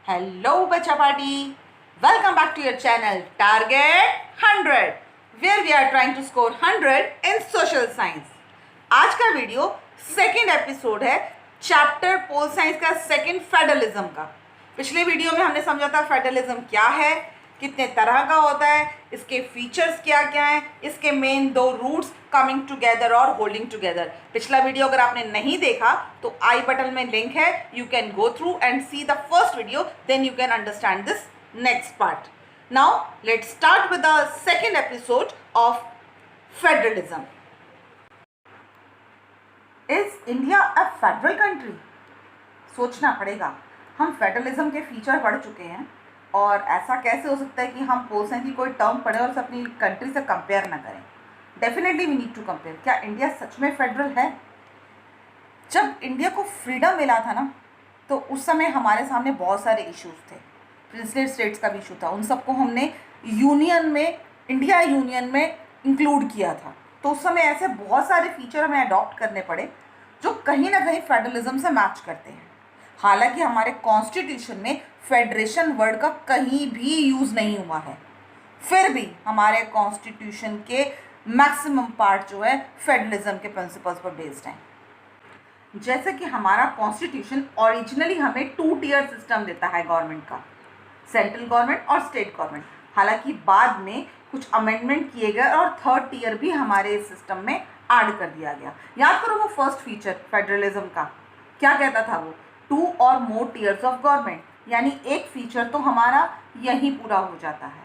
Hello, Bacha Party. Welcome back to your channel Target 100, where we are trying to score 100 in social science. आज का video second episode है chapter pol science का second federalism का। पिछले video में हमने समझा था फेडरलिज्म क्या है, कितने तरह का होता है, इसके फीचर्स क्या क्या हैं, इसके मेन दो रूट्स कमिंग टुगेदर और होल्डिंग टुगेदर। पिछला वीडियो अगर आपने नहीं देखा तो आई बटन में लिंक है, you can go through and see the first video, then you can understand this next part. Now let's start with the second episode of federalism. Is India a federal country? सोचना पड़ेगा। हम federalism के feature पढ़ चुके हैं और ऐसा कैसे हो सकता है कि हम पोल साइंस की कोई टर्म पढ़ें और उसे अपनी कंट्री से कंपेयर ना करें। Definitely we need to compare. क्या इंडिया सच में फेडरल है? जब इंडिया को फ्रीडम मिला था ना, तो उस समय हमारे सामने बहुत सारे इश्यूज थे। प्रिंसली स्टेट्स का भी इशू था, उन सबको हमने यूनियन में, इंडिया यूनियन में इंक्लूड किया था। तो उस समय ऐसे बहुत सारे फीचर हमें अडॉप्ट करने पड़े जो कहीं ना कहीं फेडरलिज्म से मैच करते हैं। हालांकि हमारे कॉन्स्टिट्यूशन में फेडरेशन वर्ड का कहीं भी यूज़ नहीं हुआ है, फिर भी हमारे कॉन्स्टिट्यूशन के मैक्सिमम पार्ट जो है फेडरलिज्म के प्रिंसिपल्स पर बेस्ड हैं। जैसे कि हमारा कॉन्स्टिट्यूशन ओरिजिनली हमें 2 टियर सिस्टम देता है गवर्नमेंट का, सेंट्रल गवर्नमेंट और स्टेट गवर्नमेंट। हालांकि बाद में कुछ अमेंडमेंट किए गए और 3rd टियर भी हमारे इस सिस्टम में ऐड कर दिया गया। याद करो वो फर्स्ट फीचर फेडरलिज्म का क्या कहता था, वो 2 और मोर टियर्स ऑफ गवर्नमेंट, यानी एक फीचर तो हमारा यही पूरा हो जाता है।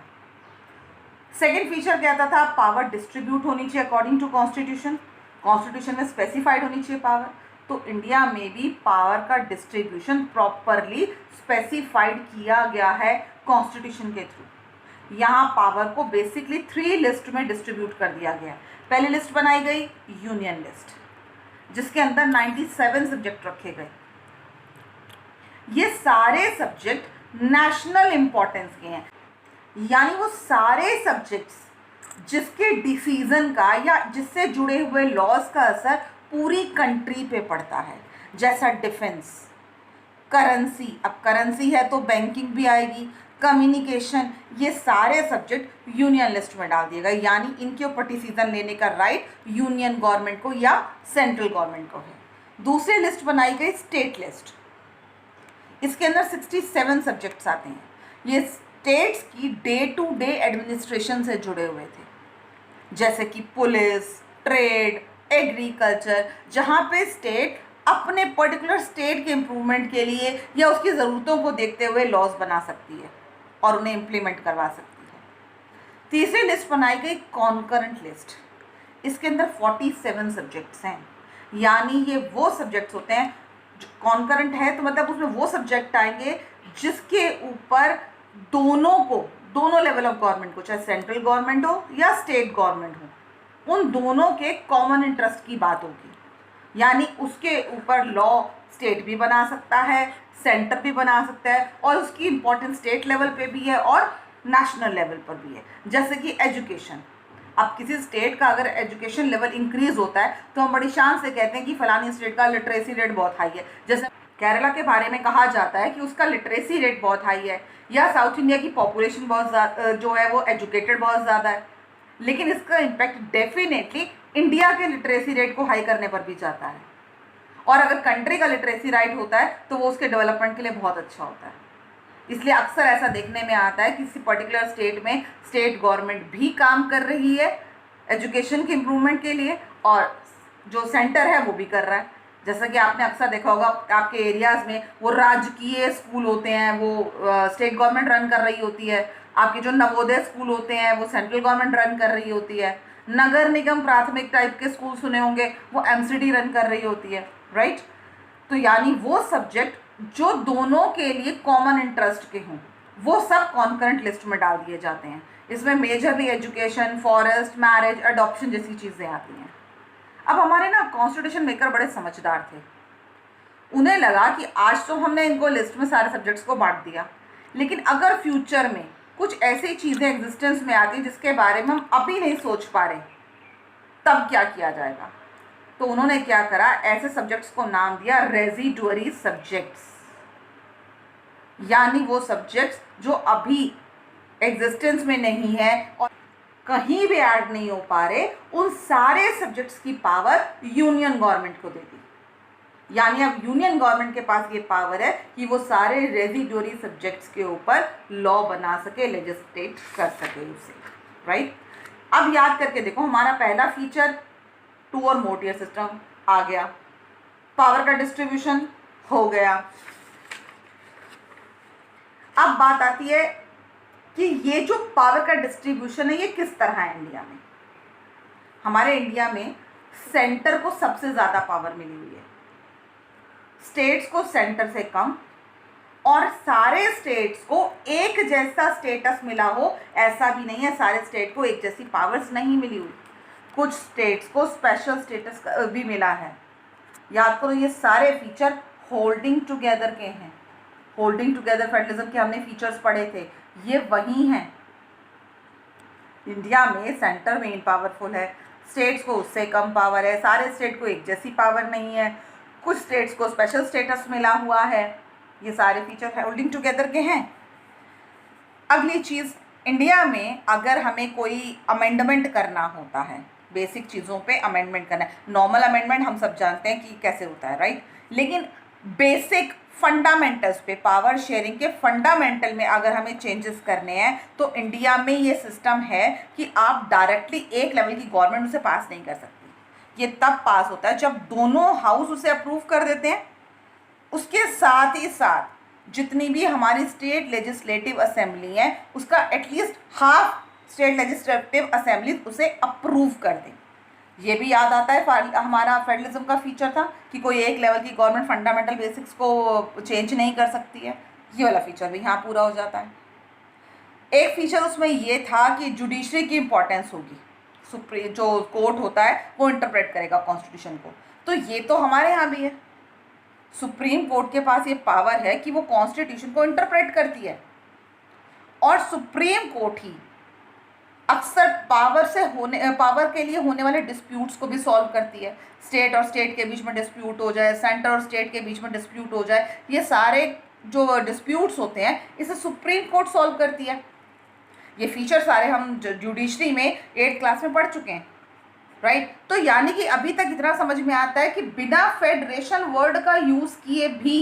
सेकेंड फीचर कहता था पावर डिस्ट्रीब्यूट होनी चाहिए अकॉर्डिंग टू कॉन्स्टिट्यूशन, कॉन्स्टिट्यूशन में स्पेसिफाइड होनी चाहिए पावर। तो इंडिया में भी पावर का डिस्ट्रीब्यूशन प्रॉपरली स्पेसिफाइड किया गया है कॉन्स्टिट्यूशन के थ्रू। यहाँ पावर को बेसिकली 3 लिस्ट में डिस्ट्रीब्यूट कर दिया गया है। पहली लिस्ट बनाई गई यूनियन लिस्ट, जिसके अंदर 97 सब्जेक्ट रखे गए। ये सारे सब्जेक्ट नेशनल इंपॉर्टेंस के हैं, यानी वो सारे सब्जेक्ट्स जिसके डिसीजन का या जिससे जुड़े हुए लॉज का असर पूरी कंट्री पे पड़ता है। जैसा डिफेंस, करेंसी, अब करेंसी है तो बैंकिंग भी आएगी, कम्युनिकेशन, ये सारे सब्जेक्ट यूनियन लिस्ट में डाल दिए गए, यानी इनके ऊपर डिसीजन लेने का राइट यूनियन गवर्नमेंट को या सेंट्रल गवर्नमेंट को है। दूसरी लिस्ट बनाई गई स्टेट लिस्ट, इसके अंदर 67 सब्जेक्ट्स आते हैं। ये स्टेट्स की डे टू डे एडमिनिस्ट्रेशन से जुड़े हुए थे, जैसे कि पुलिस, ट्रेड, एग्रीकल्चर, जहाँ पे स्टेट अपने पर्टिकुलर स्टेट के इम्प्रूवमेंट के लिए या उसकी ज़रूरतों को देखते हुए लॉज बना सकती है और उन्हें इम्प्लीमेंट करवा सकती है। तीसरी लिस्ट बनाई गई कॉन्करेंट लिस्ट, इसके अंदर 47 सब्जेक्ट्स हैं, यानी ये वो सब्जेक्ट्स होते हैं, कॉन्करेंट है तो मतलब उसमें वो सब्जेक्ट आएंगे जिसके ऊपर दोनों लेवल ऑफ गवर्नमेंट को, चाहे सेंट्रल गवर्नमेंट हो या स्टेट गवर्नमेंट हो, उन दोनों के कॉमन इंटरेस्ट की बात होगी। यानी उसके ऊपर लॉ स्टेट भी बना सकता है, सेंटर भी बना सकता है, और उसकी इम्पोर्टेंस स्टेट लेवल पे भी है और नेशनल लेवल पर भी है। जैसे कि एजुकेशन, अब किसी स्टेट का अगर एजुकेशन लेवल इंक्रीज होता है तो हम बड़ी शान से कहते हैं कि फलानी स्टेट का लिटरेसी रेट बहुत हाई है। जैसे केरला के बारे में कहा जाता है कि उसका लिटरेसी रेट बहुत हाई है, या साउथ इंडिया की पॉपुलेशन बहुत ज़्यादा जो है वो एजुकेटेड बहुत ज़्यादा है, लेकिन इसका इम्पैक्ट डेफिनेटली इंडिया के लिटरेसी रेट को हाई करने पर भी जाता है। और अगर कंट्री का लिटरेसी राइट होता है तो वो उसके डेवलपमेंट के लिए बहुत अच्छा होता है। इसलिए अक्सर ऐसा देखने में आता है कि किसी पर्टिकुलर स्टेट में स्टेट गवर्नमेंट भी काम कर रही है एजुकेशन के इम्प्रूवमेंट के लिए, और जो सेंटर है वो भी कर रहा है। जैसा कि आपने अक्सर देखा होगा आपके एरियाज़ में वो राजकीय स्कूल होते हैं, वो स्टेट गवर्नमेंट रन कर रही होती है। आपके जो नवोदय स्कूल होते हैं वो सेंट्रल गवर्नमेंट रन कर रही होती है। नगर निगम प्राथमिक टाइप के स्कूल सुने होंगे, वो एमसीडी रन कर रही होती है, राइट। तो यानी वो सब्जेक्ट जो दोनों के लिए कॉमन इंटरेस्ट के हों वो सब कॉन्करेंट लिस्ट में डाल दिए जाते हैं। इसमें majorly education, forest, marriage, adoption जैसी चीज़ें आती हैं। अब हमारे ना कॉन्स्टिट्यूशन मेकर बड़े समझदार थे, उन्हें लगा कि आज तो हमने इनको लिस्ट में सारे सब्जेक्ट्स को बांट दिया, लेकिन अगर फ्यूचर में कुछ ऐसी चीज़ें एग्जिस्टेंस में आती जिसके बारे में हम अभी नहीं सोच पा रहे, तब क्या किया जाएगा। तो उन्होंने क्या करा, ऐसे सब्जेक्ट्स को नाम दिया रेजिडुअरी सब्जेक्ट्स। यानी वो सब्जेक्ट्स जो अभी एग्जिस्टेंस में नहीं है और कहीं भी ऐड नहीं हो पा रहे, उन सारे सब्जेक्ट्स की पावर यूनियन गवर्नमेंट को दे दी। यानी अब यूनियन गवर्नमेंट के पास ये पावर है कि वो सारे रेजिडोरी सब्जेक्ट्स के ऊपर लॉ बना सके, लेजिस्लेट कर सके उसे, राइट। अब याद करके देखो, हमारा पहला फीचर 2 और मोर टियर सिस्टम आ गया, पावर का डिस्ट्रीब्यूशन हो गया। अब बात आती है कि ये जो पावर का डिस्ट्रीब्यूशन है ये किस तरह है इंडिया में। हमारे इंडिया में सेंटर को सबसे ज़्यादा पावर मिली हुई है, स्टेट्स को सेंटर से कम, और सारे स्टेट्स को एक जैसा स्टेटस मिला हो ऐसा भी नहीं है। सारे स्टेट को एक जैसी पावर्स नहीं मिली हुई, कुछ स्टेट्स को स्पेशल स्टेटस भी मिला है। याद करो, ये सारे फीचर होल्डिंग टुगेदर के हैं। होल्डिंग टुगेदर फेडरलिज्म के हमने फीचर्स पढ़े थे, ये वही हैं। इंडिया में सेंटर मेन पावरफुल है, स्टेट्स को उससे कम पावर है, सारे स्टेट को एक जैसी पावर नहीं है, कुछ स्टेट्स को स्पेशल स्टेटस मिला हुआ है। ये सारे फीचर होल्डिंग टुगेदर के हैं। अगली चीज़, इंडिया में अगर हमें कोई अमेंडमेंट करना होता है, बेसिक चीज़ों पे अमेंडमेंट करना है, नॉर्मल अमेंडमेंट हम सब जानते हैं कि कैसे होता है, राइट। लेकिन बेसिक फंडामेंटल्स पे, पावर शेयरिंग के फंडामेंटल में अगर हमें चेंजेस करने हैं तो इंडिया में ये सिस्टम है कि आप डायरेक्टली एक लेवल की गवर्नमेंट उसे पास नहीं कर सकती। ये तब पास होता है जब दोनों हाउस उसे अप्रूव कर देते हैं, उसके साथ ही साथ जितनी भी हमारी स्टेट लेजिस्लेटिव असेंबली है उसका at least half state legislative assembly उसे अप्रूव कर दें। ये भी याद आता है, हमारा फेडरलिज्म का फीचर था कि कोई एक लेवल की गवर्नमेंट फंडामेंटल बेसिक्स को चेंज नहीं कर सकती है। ये वाला फीचर भी यहाँ पूरा हो जाता है। एक फीचर उसमें ये था कि जुडिशरी की इंपॉर्टेंस होगी, सुप्रीम जो कोर्ट होता है वो इंटरप्रेट करेगा कॉन्स्टिट्यूशन को, तो ये तो हमारे यहाँ भी है। सुप्रीम कोर्ट के पास ये पावर है कि वो कॉन्स्टिट्यूशन को इंटरप्रेट करती है, और सुप्रीम कोर्ट ही अक्सर पावर के लिए होने वाले डिस्प्यूट्स को भी सॉल्व करती है। स्टेट और स्टेट के बीच में डिस्प्यूट हो जाए, सेंटर और स्टेट के बीच में डिस्प्यूट हो जाए, ये सारे जो डिस्प्यूट्स होते हैं इसे सुप्रीम कोर्ट सॉल्व करती है। ये फीचर सारे हम जुडिशरी में 8th क्लास में पढ़ चुके हैं, राइट। तो यानी कि अभी तक इतना समझ में आता है कि बिना फेडरेशन वर्ड का यूज़ किए भी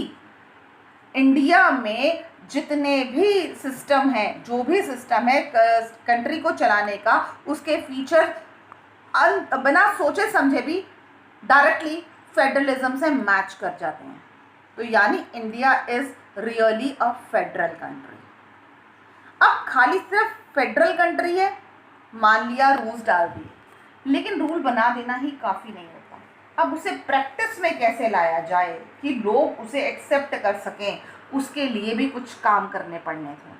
इंडिया में जितने भी सिस्टम हैं, जो भी सिस्टम है कंट्री को चलाने का, उसके फीचर बिना सोचे समझे भी डायरेक्टली फेडरलिज्म से मैच कर जाते हैं। तो यानी India is really a federal country. अब खाली सिर्फ फेडरल कंट्री है, मान लिया रूल्स डाल दिए, लेकिन रूल बना देना ही काफ़ी नहीं होता। अब उसे प्रैक्टिस में कैसे लाया जाए कि लोग उसे एक्सेप्ट कर सकें, उसके लिए भी कुछ काम करने पड़ने थे।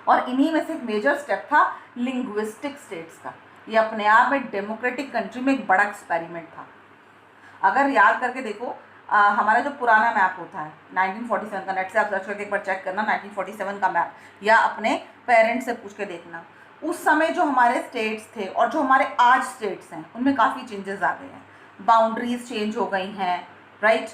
और इन्हीं में से एक मेजर स्टेप था लिंग्विस्टिक स्टेट्स का। ये अपने आप में डेमोक्रेटिक कंट्री में एक बड़ा एक्सपेरिमेंट था। अगर याद करके देखो, हमारा जो पुराना मैप होता है 1947 का, नेट से आप सर्च करके एक बार चेक करना 1947 का मैप, या अपने पेरेंट्स से पूछ के देखना, उस समय जो हमारे स्टेट्स थे और जो हमारे आज स्टेट्स हैं उनमें काफ़ी चेंजेस आ गए हैं। बाउंड्रीज चेंज हो गई हैं, राइट,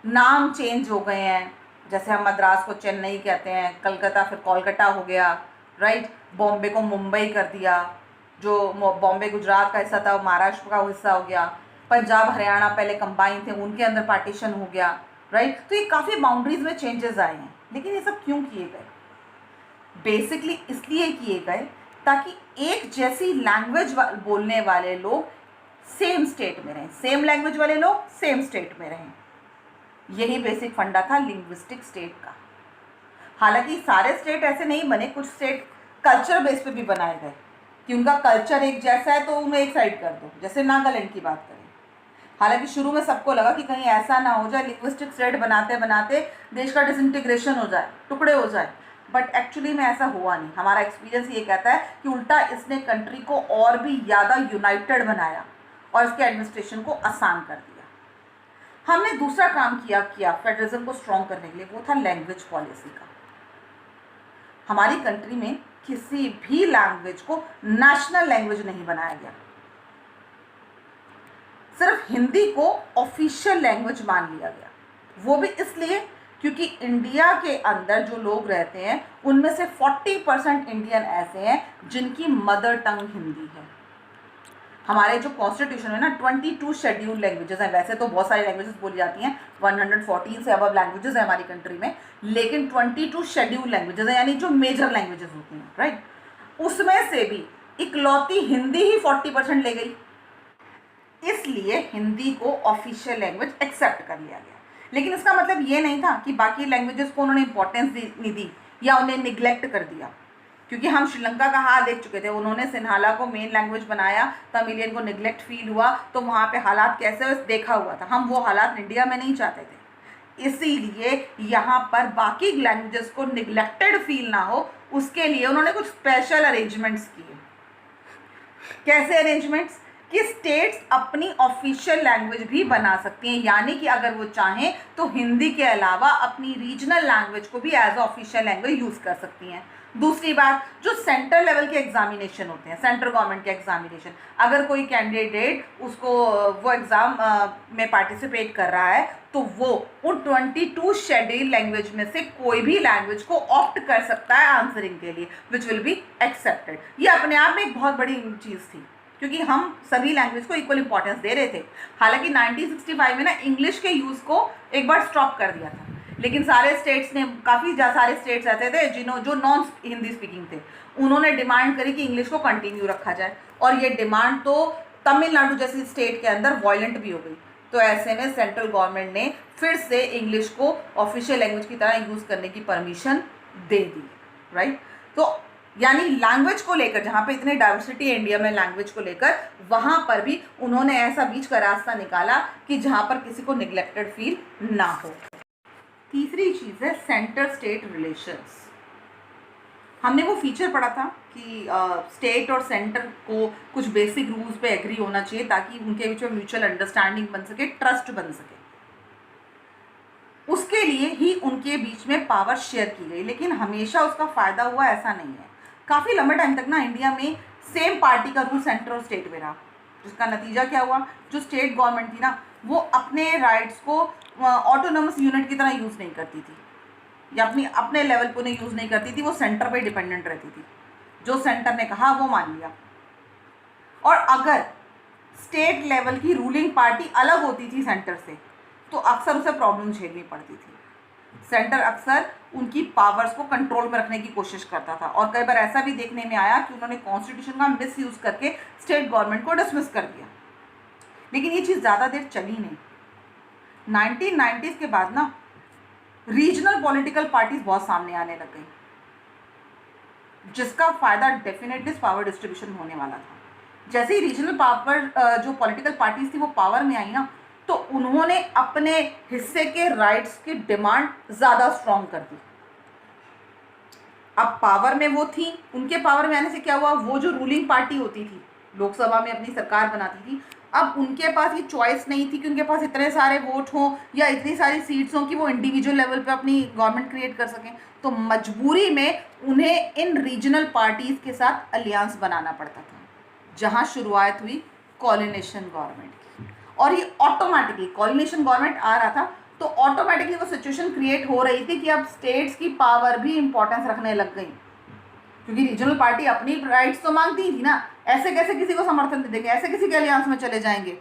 नाम चेंज हो गए हैं। जैसे हम मद्रास को चेन्नई कहते हैं, कलकत्ता फिर कोलकाता हो गया, राइट, बॉम्बे को मुंबई कर दिया, जो बॉम्बे गुजरात का हिस्सा था वो महाराष्ट्र का हिस्सा हो गया, पंजाब हरियाणा पहले कंबाइन थे उनके अंदर पार्टीशन हो गया, राइट। तो ये काफ़ी बाउंड्रीज में चेंजेस आए हैं। लेकिन ये सब क्यों किए गए? बेसिकली इसलिए किए गए ताकि एक जैसी लैंग्वेज बोलने वाले लोग सेम स्टेट में रहें, सेम लैंग्वेज वाले लोग सेम स्टेट में रहें। यही बेसिक फंडा था लिंग्विस्टिक स्टेट का। हालांकि सारे स्टेट ऐसे नहीं बने, कुछ स्टेट कल्चर बेस पे भी बनाए गए कि उनका कल्चर एक जैसा है तो उन्हें एक साइड कर दो। जैसे नागालैंड की बात करें, हालांकि शुरू में सबको लगा कि कहीं ऐसा ना हो जाए लिंग्विस्टिक स्टेट बनाते बनाते देश का डिसइंटीग्रेशन हो जाए, टुकड़े हो जाए, बट एक्चुअली में ऐसा हुआ नहीं। हमारा एक्सपीरियंस ये कहता है कि उल्टा इसने कंट्री को और भी ज़्यादा यूनाइटेड बनाया और इसके एडमिनिस्ट्रेशन को आसान कर दिया। हमने दूसरा काम किया फेडरलिज्म को स्ट्रॉन्ग करने के लिए, वो था लैंग्वेज पॉलिसी का। हमारी कंट्री में किसी भी लैंग्वेज को नेशनल लैंग्वेज नहीं बनाया गया, सिर्फ हिंदी को ऑफिशियल लैंग्वेज मान लिया गया। वो भी इसलिए क्योंकि इंडिया के अंदर जो लोग रहते हैं उनमें से 40% इंडियन ऐसे हैं जिनकी मदर टंग हिंदी है। हमारे जो कॉन्स्टिट्यूशन में ना 22 शेड्यूल लैंग्वेजेस हैं, वैसे तो बहुत सारी लैंग्वेजेस बोली जाती हैं, 114 से अबव लैंग्वेजेस हैं हमारी कंट्री में, लेकिन 22 शेड्यूल लैंग्वेजेस हैं, यानी जो मेजर लैंग्वेजेस होती हैं, राइट। उसमें से भी इकलौती हिंदी ही 40% ले गई, इसलिए हिंदी को ऑफिशियल लैंग्वेज एक्सेप्ट कर लिया गया। लेकिन इसका मतलब ये नहीं था कि बाकी लैंग्वेजेस को उन्होंने इंपॉर्टेंस नहीं दी या उन्हें निगलेक्ट कर दिया, क्योंकि हम श्रीलंका का हाल देख चुके थे। उन्होंने सिन्हाला को मेन लैंग्वेज बनाया, तमिलियन को निगलेक्ट फील हुआ, तो वहाँ पे हालात कैसे देखा हुआ था। हम वो हालात इंडिया में नहीं चाहते थे, इसीलिए यहाँ पर बाकी लैंग्वेजेस को निगलेक्टेड फील ना हो, उसके लिए उन्होंने कुछ स्पेशल अरेंजमेंट्स किए। कैसे अरेंजमेंट्स? कि स्टेट्स अपनी ऑफिशियल लैंग्वेज भी बना सकती हैं, यानी कि अगर वो चाहें तो हिंदी के अलावा अपनी रीजनल लैंग्वेज को भी एज ऑफिशियल लैंग्वेज यूज़ कर सकती हैं। दूसरी बात, जो सेंट्रल लेवल के एग्जामिनेशन होते हैं, सेंट्रल गवर्नमेंट के एग्जामिनेशन, अगर कोई कैंडिडेट उसको वो एग्ज़ाम में पार्टिसिपेट कर रहा है तो वो उन 22 शेड्यूल लैंग्वेज में से कोई भी लैंग्वेज को ऑप्ट कर सकता है आंसरिंग के लिए, विच विल बी एक्सेप्टेड। ये अपने आप में एक बहुत बड़ी चीज़ थी, क्योंकि हम सभी लैंग्वेज को इक्वल इंपॉर्टेंस दे रहे थे। हालांकि 1965 में ना इंग्लिश के यूज़ को एक बार स्टॉप कर दिया था, लेकिन सारे स्टेट्स ने, काफ़ी सारे स्टेट्स ऐसे थे जो नॉन हिंदी स्पीकिंग थे, उन्होंने डिमांड करी कि इंग्लिश को कंटिन्यू रखा जाए, और ये डिमांड तो तमिलनाडु जैसी स्टेट के अंदर वॉयलेंट भी हो गई। तो ऐसे में सेंट्रल गवर्नमेंट ने फिर से इंग्लिश को ऑफिशियल लैंग्वेज की तरह यूज़ करने की परमिशन दे दी, राइट। तो यानी लैंग्वेज को लेकर, जहाँ पे इतनी डाइवर्सिटी है इंडिया में लैंग्वेज को लेकर, वहाँ पर भी उन्होंने ऐसा बीच का रास्ता निकाला कि जहाँ पर किसी को निगलेक्टेड फील ना हो। तीसरी चीज़ है सेंटर स्टेट रिलेशंस। हमने वो फीचर पढ़ा था कि स्टेट और सेंटर को कुछ बेसिक रूल्स पे एग्री होना चाहिए ताकि उनके बीच में म्यूचुअल अंडरस्टैंडिंग बन सके, ट्रस्ट बन सके। उसके लिए ही उनके बीच में पावर शेयर की गई, लेकिन हमेशा उसका फ़ायदा हुआ ऐसा नहीं है। काफ़ी लंबे टाइम तक ना इंडिया में सेम पार्टी का रूल सेंटर और स्टेट में रहा, जिसका नतीजा क्या हुआ, जो स्टेट गवर्नमेंट थी ना वो अपने राइट्स को ऑटोनोमस यूनिट की तरह यूज़ नहीं करती थी, या अपने लेवल पर उन्हें यूज़ नहीं करती थी, वो सेंटर पे डिपेंडेंट रहती थी। जो सेंटर ने कहा वो मान लिया। और अगर स्टेट लेवल की रूलिंग पार्टी अलग होती थी सेंटर से, तो अक्सर उसे प्रॉब्लम झेलनी पड़ती थी। सेंटर अक्सर उनकी पावर्स को कंट्रोल में रखने की कोशिश करता था, और कई बार ऐसा भी देखने में आया कि उन्होंने कॉन्स्टिट्यूशन का मिस यूज़ करके स्टेट गवर्नमेंट को डिसमिस कर दिया। लेकिन ये चीज़ ज़्यादा देर चली नहीं। 1990s के बाद ना रीजनल पॉलिटिकल पार्टीज बहुत सामने आने लग गई, जिसका फ़ायदा डेफिनेटली पावर डिस्ट्रीब्यूशन होने वाला था। जैसे ही रीजनल पावर जो पॉलिटिकल पार्टीज थी वो पावर में आई ना, तो उन्होंने अपने हिस्से के राइट्स की डिमांड ज़्यादा स्ट्रॉन्ग कर दी। अब पावर में वो थी, उनके पावर में आने से क्या हुआ, वो जो रूलिंग पार्टी होती थी, लोकसभा में अपनी सरकार बनाती थी, अब उनके पास ये चॉइस नहीं थी कि उनके पास इतने सारे वोट हों या इतनी सारी सीट्स हों कि वो इंडिविजुअल लेवल पे अपनी गवर्नमेंट क्रिएट कर सकें। तो मजबूरी में उन्हें इन रीजनल पार्टीज़ के साथ अलियांस बनाना पड़ता था, जहाँ शुरुआत हुई कोऑर्डिनेशन गवर्नमेंट की। और ये ऑटोमेटिकली कोऑर्डिनेशन गवर्नमेंट आ रहा था तो ऑटोमेटिकली वो सिचुएशन क्रिएट हो रही थी कि अब स्टेट्स की पावर भी इंपॉर्टेंस रखने लग गई, क्योंकि रीजनल पार्टी अपनी राइट्स तो मांगती थी ना। ऐसे कैसे किसी को समर्थन दे देंगे, ऐसे किसी के अलियांस में चले जाएंगे,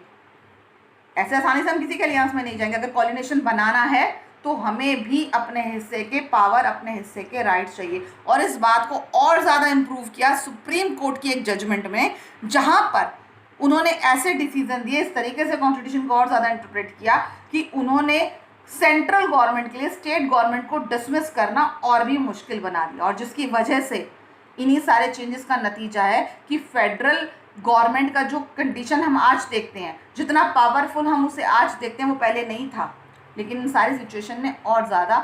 ऐसे आसानी से हम किसी के अलियांस में नहीं जाएंगे। अगर कोऑर्डिनेशन बनाना है तो हमें भी अपने हिस्से के पावर, अपने हिस्से के राइट्स चाहिए। और इस बात को और ज़्यादा इम्प्रूव किया सुप्रीम कोर्ट की एक जजमेंट में, जहाँ पर उन्होंने ऐसे डिसीजन दिए, इस तरीके से कॉन्स्टिट्यूशन को और ज़्यादा इंटरप्रेट किया कि उन्होंने सेंट्रल गवर्नमेंट के लिए स्टेट गवर्नमेंट को डिसमिस करना और भी मुश्किल बना दिया। और जिसकी वजह से इन्हीं सारे चेंजेस का नतीजा है कि फेडरल गवर्नमेंट का जो कंडीशन हम आज देखते हैं, जितना पावरफुल हम उसे आज देखते हैं वो पहले नहीं था, लेकिन इन सारी सिचुएशन ने और ज़्यादा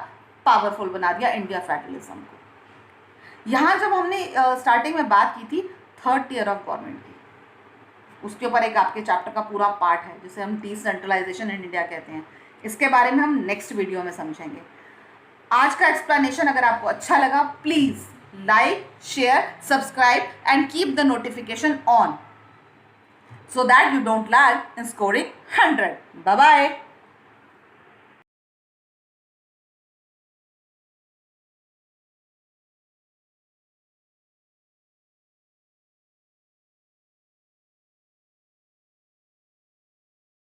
पावरफुल बना दिया इंडिया फेडरलिज्म को। यहाँ जब हमने स्टार्टिंग में बात की थी थर्ड टियर ऑफ गवर्नमेंट की, उसके ऊपर एक आपके चैप्टर का पूरा पार्ट है जिसे हम डिसेंट्रलाइजेशन इन इंडिया कहते हैं। इसके बारे में हम नेक्स्ट वीडियो में समझेंगे। आज का एक्सप्लेनेशन अगर आपको अच्छा लगा, please like, share, subscribe and keep the notification on so that you don't lag in scoring 100. Bye bye.